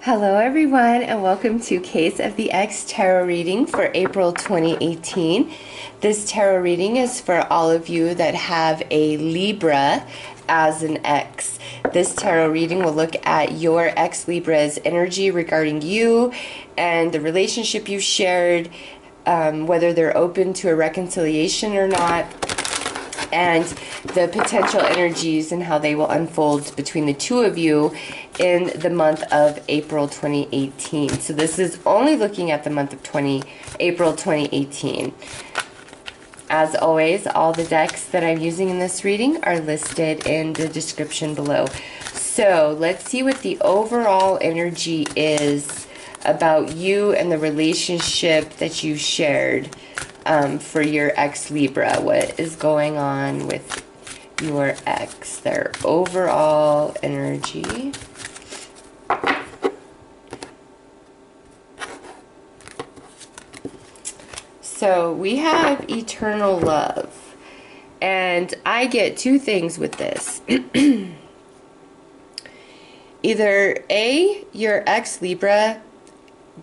Hello everyone, and welcome to Case of the Ex tarot reading for April 2018. This tarot reading is for all of you that have a Libra as an ex. This tarot reading will look at your ex Libra's energy regarding you and the relationship you shared, whether they're open to a reconciliation or not, and the potential energies and how they will unfold between the two of you in the month of April 2018. So this is only looking at the month of April 2018. As always, all the decks that I'm using in this reading are listed in the description below. So let's see what the overall energy is about you and the relationship that you shared for your ex Libra. What is going on with your ex, their overall energy? So we have eternal love, and I get two things with this. Either A, your ex Libra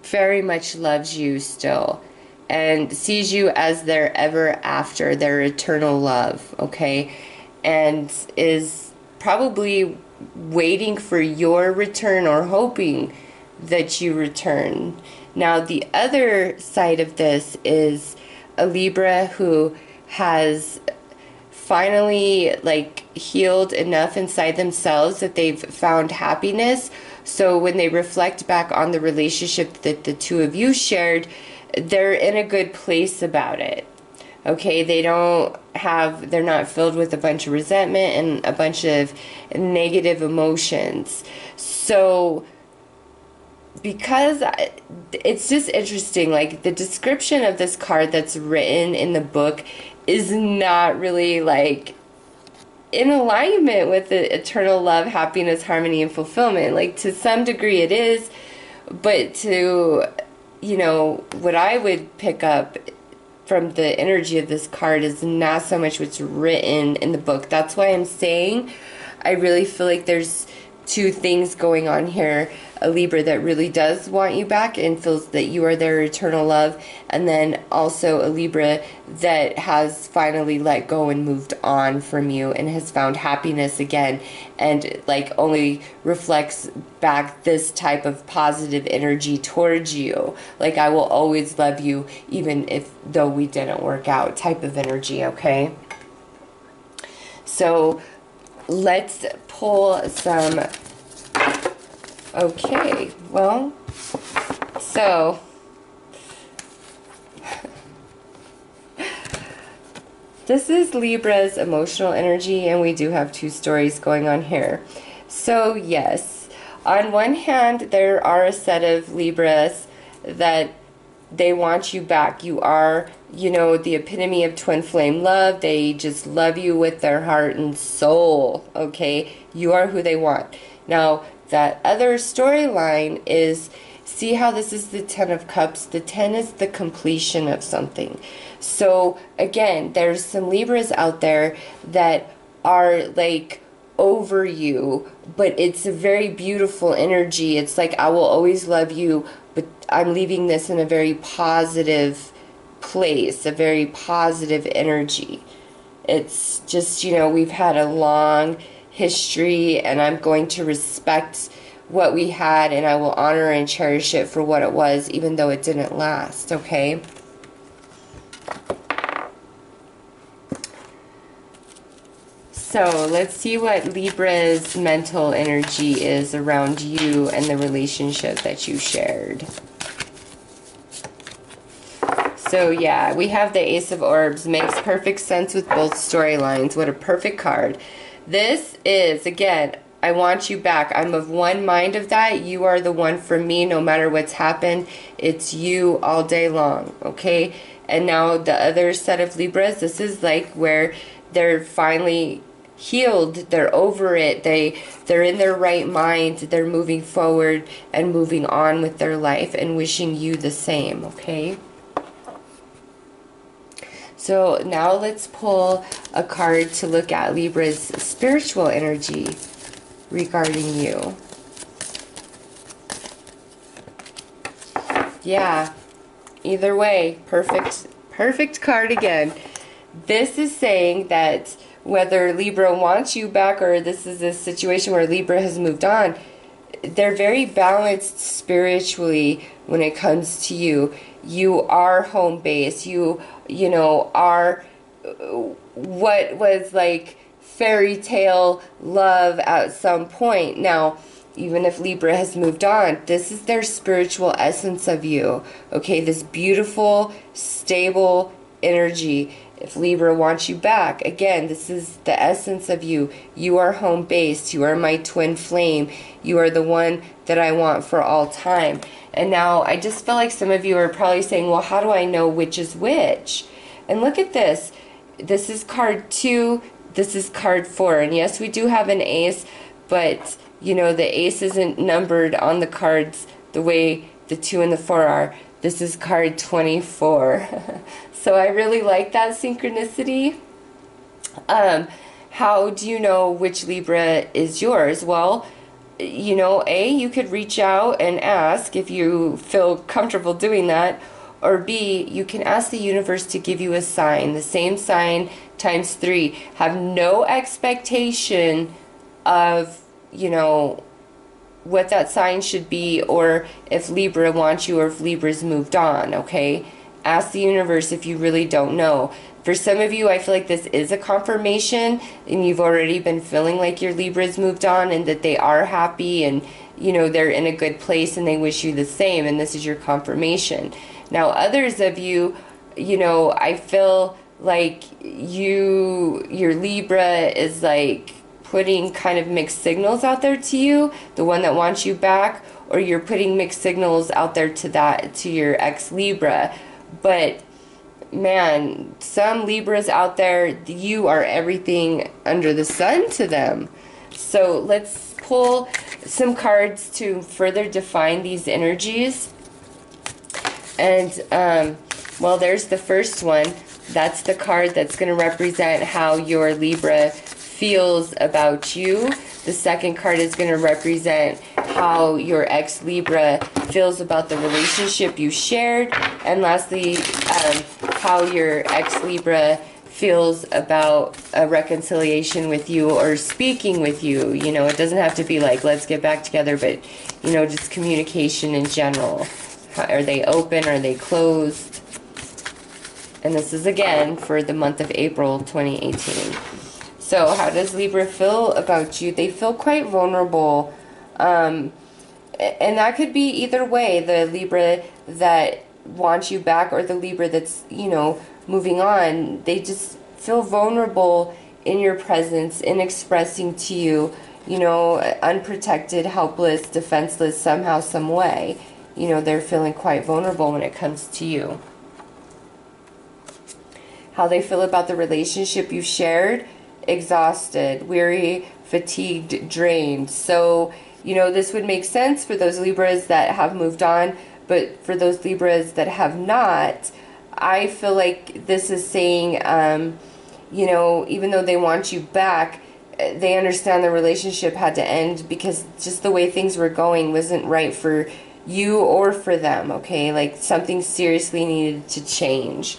very much loves you still and sees you as their ever after, their eternal love, okay? And is probably waiting for your return or hoping that you return. Now, the other side of this is a Libra who has finally, healed enough inside themselves that they've found happiness. So when they reflect back on the relationship that the two of you shared, they're in a good place about it. Okay, they're not filled with a bunch of resentment and a bunch of negative emotions. So, because it's just interesting, the description of this card that's written in the book is not really, in alignment with the eternal love, happiness, harmony, and fulfillment. To some degree it is, but to, what I would pick up from the energy of this card is not so much what's written in the book. That's why I'm saying I really feel like there's two things going on here. A Libra that really does want you back and feels that you are their eternal love, and then also a Libra that has finally let go and moved on from you and has found happiness again, and only reflects back this type of positive energy towards you. I will always love you even though we didn't work out type of energy, okay? So let's pull some. Okay, well, so this is Libra's emotional energy, and we do have two stories going on here. So yes, on one hand, there are a set of Libras that they want you back. You are, the epitome of twin flame love. They just love you with their heart and soul, okay? You are who they want. Now, that other storyline is, see how this is the 10 of Cups? The 10 is the completion of something. So, again, there's some Libras out there that are, over you, but it's a very beautiful energy. It's I will always love you, but I'm leaving this in a very positive place, a very positive energy. It's just, we've had a long history, and I'm going to respect what we had, and I will honor and cherish it for what it was, even though it didn't last, okay? So let's see what Libra's mental energy is around you and the relationship that you shared. So yeah, we have the Ace of Orbs. Makes perfect sense with both storylines. What a perfect card. This is, again, I want you back. I'm of one mind of that. You are the one for me no matter what's happened. It's you all day long, okay? And now the other set of Libras, this is where they're finally healed. They're over it. They're in their right mind. They're moving forward and moving on with their life and wishing you the same, okay? So now let's pull a card to look at Libra's spiritual energy regarding you. Yeah. Either way, perfect card again. This is saying that whether Libra wants you back or this is a situation where Libra has moved on, they're very balanced spiritually when it comes to you. You are home base. You know, are what was like fairy tale love at some point. Now, even if Libra has moved on, this is their spiritual essence of you. Okay, this beautiful, stable energy. If Libra wants you back, again, this is the essence of you. You are home based. You are my twin flame. You are the one that I want for all time. And now I just feel like some of you are probably saying, well, how do I know which is which? And look at this. This is card 2. This is card 4. And yes, we do have an ace, but you know, the ace isn't numbered on the cards the way the 2 and the 4 are. This is card 24. So I really like that synchronicity. How do you know which Libra is yours? Well, you know, A, you could reach out and ask if you feel comfortable doing that. Or B, you can ask the universe to give you a sign. The same sign times 3. Have no expectation of, you know, what that sign should be, or if Libra wants you, or if Libra's moved on, okay? Ask the universe if you really don't know. For some of you, I feel like this is a confirmation, and you've already been feeling like your Libra's moved on, and that they are happy, and, you know, they're in a good place, and they wish you the same, and this is your confirmation. Now, others of you, you know, I feel like your Libra is like putting kind of mixed signals out there to you, the one that wants you back, or you're putting mixed signals out there to your ex-Libra. But man, some Libras out there, you are everything under the sun to them. So let's pull some cards to further define these energies. And well, there's the first one. That's the card that's going to represent how your Libra feels about you. The second card is going to represent how your ex-Libra feels about the relationship you shared. And lastly, how your ex-Libra feels about a reconciliation with you or speaking with you. You know, it doesn't have to be like, let's get back together, but, you know, just communication in general. Are they open? Are they closed? And this is again for the month of April 2018. So how does Libra feel about you? They feel quite vulnerable. And that could be either way. The Libra that wants you back or the Libra that's, you know, moving on. They just feel vulnerable in your presence, in expressing to you, you know, unprotected, helpless, defenseless somehow, some way. You know, they're feeling quite vulnerable when it comes to you. How they feel about the relationship you shared: exhausted, weary, fatigued, drained. So, you know, this would make sense for those Libras that have moved on, but for those Libras that have not, I feel like this is saying, you know, even though they want you back, they understand the relationship had to end because just the way things were going wasn't right for you or for them, okay? Like something seriously needed to change.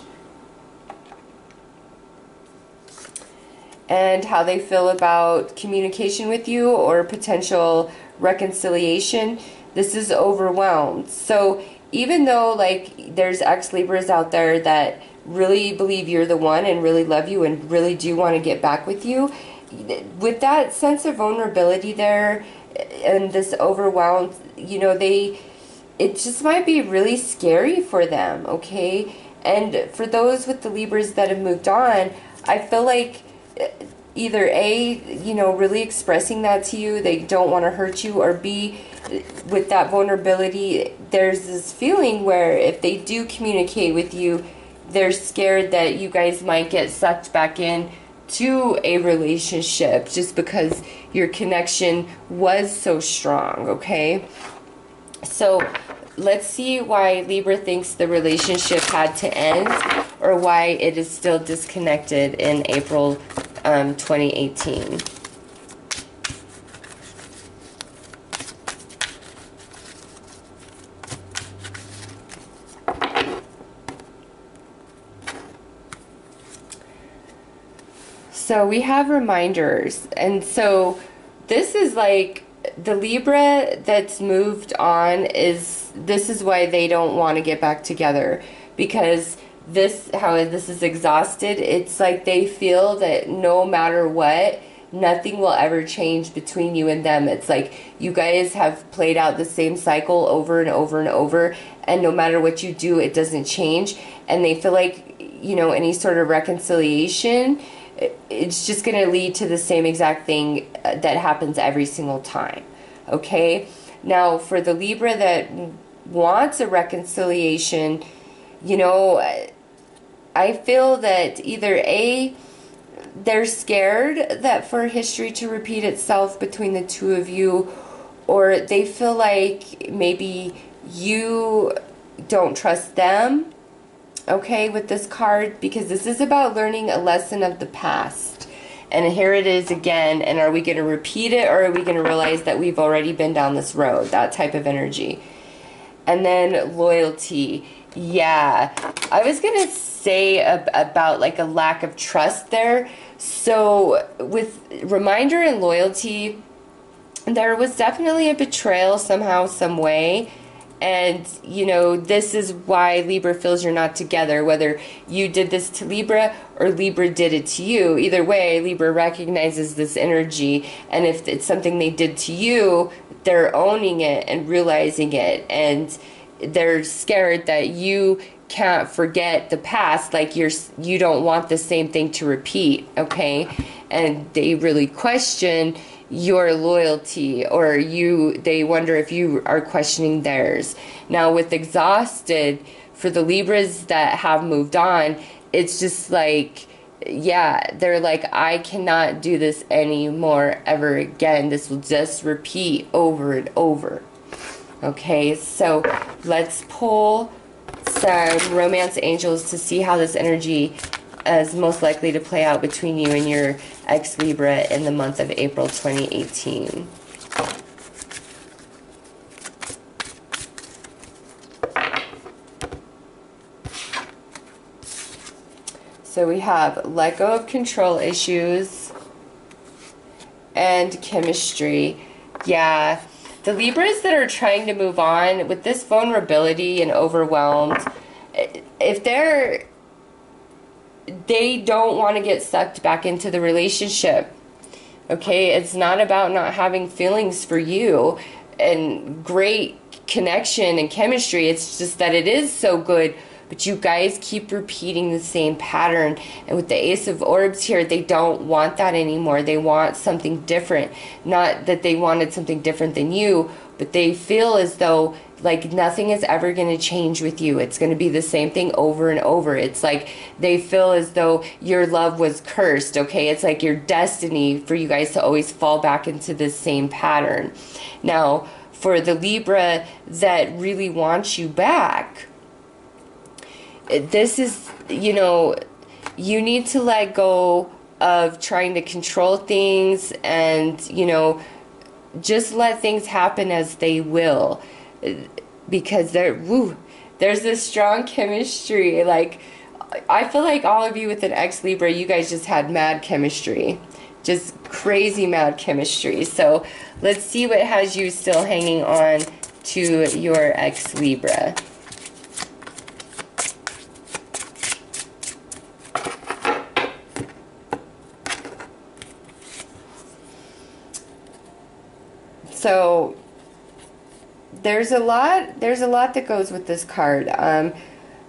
And how they feel about communication with you or potential reconciliation. This is overwhelmed. So even though like there's ex-Libras out there that really believe you're the one and really love you and really do want to get back with you, with that sense of vulnerability there and this overwhelmed, you know, it just might be really scary for them, okay? And for those with the Libras that have moved on, I feel like either A, you know, really expressing that to you, they don't want to hurt you, or B, with that vulnerability, there's this feeling where if they do communicate with you, they're scared that you guys might get sucked back in to a relationship just because your connection was so strong, okay? So let's see why Libra thinks the relationship had to end, or why it is still disconnected in April 2018. So we have reminders. And so this is like the Libra that's moved on this is why they don't want to get back together, because how this is exhausted. It's like they feel that no matter what, nothing will ever change between you and them. It's like you guys have played out the same cycle over and over and over, and no matter what you do, it doesn't change. And they feel like, you know, any sort of reconciliation, it's just going to lead to the same exact thing that happens every single time. Okay? Now, for the Libra that wants a reconciliation, you know, I feel that either A, they're scared that for history to repeat itself between the two of you, or they feel like maybe you don't trust them, okay, with this card, because this is about learning a lesson of the past. And here it is again, and are we going to repeat it, or are we going to realize that we've already been down this road? That type of energy. And then loyalty. Yeah, I was going to say about like a lack of trust there. So with reminder and loyalty, there was definitely a betrayal somehow, some way. And, you know, this is why Libra feels you're not together, whether you did this to Libra or Libra did it to you. Either way, Libra recognizes this energy. And if it's something they did to you, they're owning it and realizing it. And they're scared that you can't forget the past, like you don't want the same thing to repeat, okay? And they really question your loyalty, or they wonder if you are questioning theirs. Now with exhausted, for the Libras that have moved on, it's just like, yeah, they're like, I cannot do this anymore ever again. This will just repeat over and over. Okay, so let's pull some romance angels to see how this energy is most likely to play out between you and your ex-Libra in the month of April 2018. So we have let go of control issues and chemistry. Yeah, the Libras that are trying to move on with this vulnerability and overwhelmed, if they don't want to get sucked back into the relationship. Okay, it's not about not having feelings for you and great connection and chemistry. It's just that it is so good, but you guys keep repeating the same pattern. And with the Ace of Orbs here, they don't want that anymore. They want something different. Not that they wanted something different than you, but they feel as though like nothing is ever going to change with you. It's going to be the same thing over and over. It's like they feel as though your love was cursed, okay? It's like your destiny for you guys to always fall back into this same pattern. Now, for the Libra that really wants you back, this is, you know, you need to let go of trying to control things and, you know, just let things happen as they will. Because there's this strong chemistry. Like, I feel like all of you with an ex-Libra, you guys just had mad chemistry. Just crazy mad chemistry. So let's see what has you still hanging on to your ex-Libra. So there's a lot that goes with this card.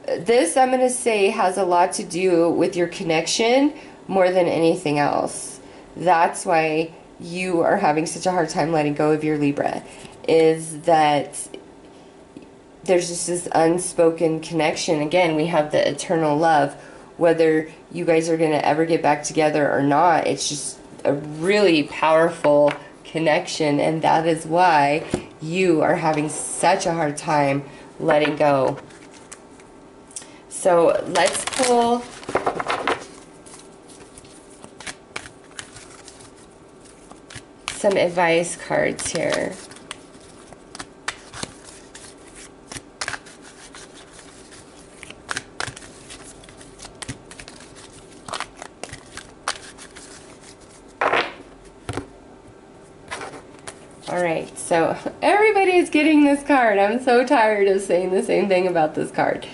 This, I'm going to say, has a lot to do with your connection more than anything else. That's why you are having such a hard time letting go of your Libra, is that there's just this unspoken connection. Again, we have the eternal love. Whether you guys are going to ever get back together or not, it's just a really powerful connection, and that is why you are having such a hard time letting go. So let's pull some advice cards here. So everybody's getting this card. I'm so tired of saying the same thing about this card.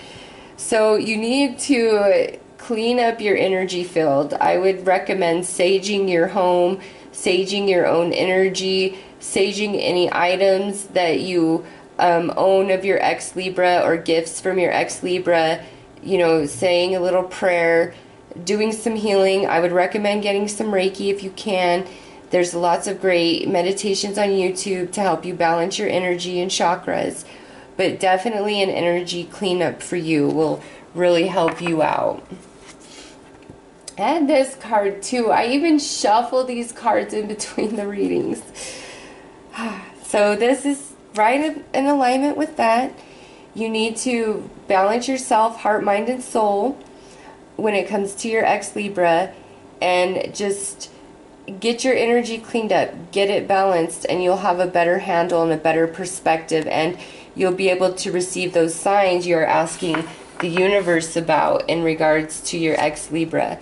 So you need to clean up your energy field. I would recommend saging your home, saging your own energy, saging any items that you own of your ex-Libra or gifts from your ex-Libra, you know, saying a little prayer, doing some healing. I would recommend getting some Reiki if you can. There's lots of great meditations on YouTube to help you balance your energy and chakras. But definitely an energy cleanup for you will really help you out. And this card too. I even shuffle these cards in between the readings. So this is right in alignment with that. You need to balance yourself, heart, mind, and soul when it comes to your ex-Libra, and just get your energy cleaned up, get it balanced, and you'll have a better handle and a better perspective, and you'll be able to receive those signs you're asking the universe about in regards to your ex-Libra.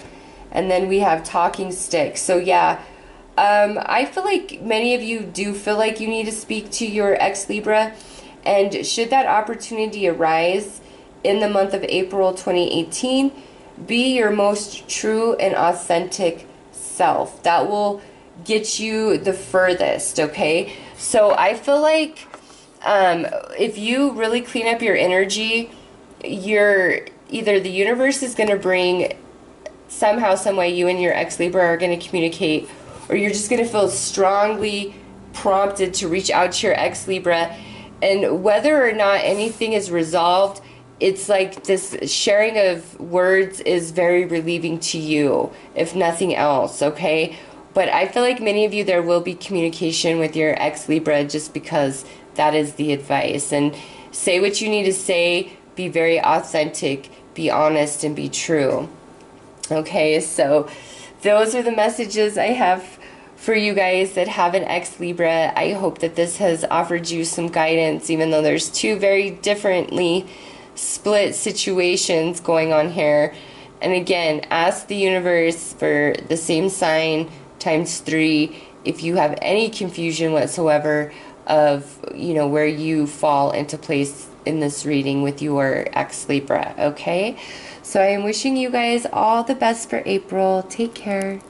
And then we have talking sticks. So yeah, I feel like many of you do feel like you need to speak to your ex-Libra, and should that opportunity arise in the month of April 2018, be your most true and authentic self. That will get you the furthest, okay? So I feel like if you really clean up your energy, either the universe is going to bring somehow, some way, you and your ex-Libra are going to communicate, or you're just going to feel strongly prompted to reach out to your ex-Libra. And whether or not anything is resolved, it's like this sharing of words is very relieving to you, if nothing else, okay? But I feel like many of you, there will be communication with your ex-Libra, just because that is the advice. And say what you need to say, be very authentic, be honest, and be true. Okay, so those are the messages I have for you guys that have an ex-Libra. I hope that this has offered you some guidance, even though there's two very differently split situations going on here. And again, ask the universe for the same sign ×3 if you have any confusion whatsoever of, you know, where you fall into place in this reading with your ex-Libra, okay? So I am wishing you guys all the best for April. Take care.